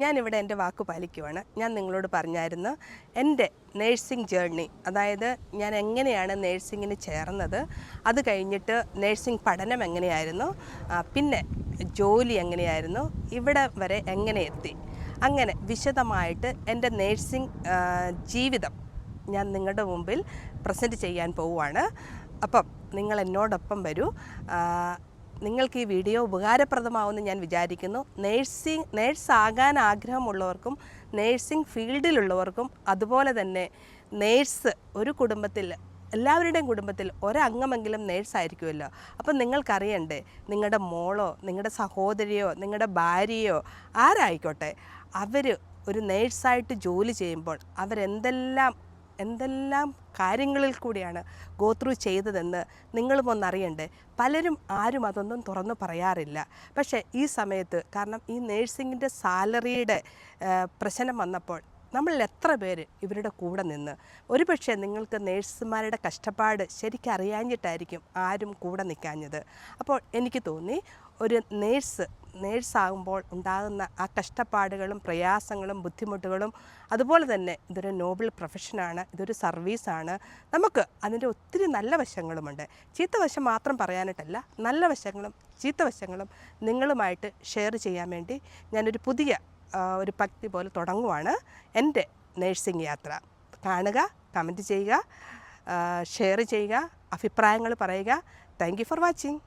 ഞാനിവിടെ എൻ്റെ വാക്ക് പാലിക്കുവാണ്. ഞാൻ നിങ്ങളോട് പറഞ്ഞായിരുന്നു എൻ്റെ നേഴ്സിംഗ് ജേർണി, അതായത് ഞാൻ എങ്ങനെയാണ് നേഴ്സിങ്ങിന് ചേർന്നത്, അത് കഴിഞ്ഞിട്ട് നേഴ്സിംഗ് പഠനം എങ്ങനെയായിരുന്നു, പിന്നെ ജോലി എങ്ങനെയായിരുന്നു, ഇവിടെ വരെ എങ്ങനെ എത്തി, അങ്ങനെ വിശദമായിട്ട് എൻ്റെ നേഴ്സിംഗ് ജീവിതം ഞാൻ നിങ്ങളുടെ മുമ്പിൽ പ്രസൻറ്റ് ചെയ്യാൻ പോവുകയാണ്. അപ്പം നിങ്ങൾ എന്നോടൊപ്പം വരൂ. നിങ്ങൾക്ക് ഈ വീഡിയോ ഉപകാരപ്രദമാവുമെന്ന് ഞാൻ വിചാരിക്കുന്നു. നേഴ്സാകാൻ ആഗ്രഹമുള്ളവർക്കും നേഴ്സിംഗ് ഫീൽഡിലുള്ളവർക്കും അതുപോലെ തന്നെ ഒരു കുടുംബത്തിൽ എല്ലാവരുടെയും കുടുംബത്തിൽ ഒരംഗമെങ്കിലും നേഴ്സായിരിക്കുമല്ലോ. അപ്പം നിങ്ങൾക്കറിയണ്ടേ, നിങ്ങളുടെ മോളോ നിങ്ങളുടെ സഹോദരിയോ നിങ്ങളുടെ ഭാര്യയോ ആരായിക്കോട്ടെ, അവർ ഒരു നേഴ്സായിട്ട് ജോലി ചെയ്യുമ്പോൾ എന്തെല്ലാം കാര്യങ്ങളിൽ കൂടിയാണ് ഗോ ത്രൂ ചെയ്തതെന്ന് നിങ്ങളും ഒന്നറിയണ്ടേ. ആരും അതൊന്നും തുറന്നു പറയാറില്ല. പക്ഷേ ഈ സമയത്ത്, കാരണം ഈ നേഴ്സിങ്ങിൻ്റെ സാലറിയുടെ പ്രശ്നം വന്നപ്പോൾ നമ്മളിൽ എത്ര പേര് ഇവരുടെ കൂടെ നിന്ന്, ഒരുപക്ഷെ നിങ്ങൾക്ക് നേഴ്സുമാരുടെ കഷ്ടപ്പാട് ശരിക്കറിയാഞ്ഞിട്ടായിരിക്കും ആരും കൂടെ നിൽക്കാഞ്ഞത്. അപ്പോൾ എനിക്ക് തോന്നി, ഒരു നേഴ്സാകുമ്പോൾ ഉണ്ടാകുന്ന ആ കഷ്ടപ്പാടുകളും പ്രയാസങ്ങളും ബുദ്ധിമുട്ടുകളും, അതുപോലെ തന്നെ ഇതൊരു നോബിൾ പ്രൊഫഷനാണ്, ഇതൊരു സർവീസാണ്. നമുക്ക് അതിൻ്റെ ഒത്തിരി നല്ല വശങ്ങളുമുണ്ട്. ചീത്ത വശം മാത്രം പറയാനായിട്ടല്ല, നല്ല വശങ്ങളും ചീത്ത വശങ്ങളും നിങ്ങളുമായിട്ട് ഷെയർ ചെയ്യാൻ വേണ്ടി ഞാനൊരു പുതിയ ഒരു പക്തി പോലെ തുടങ്ങുവാണ് എൻ്റെ നേഴ്സിംഗ് യാത്ര. കാണുക, കമൻറ്റ് ചെയ്യുക, ഷെയർ ചെയ്യുക, അഭിപ്രായങ്ങൾ പറയുക. Thank you for watching.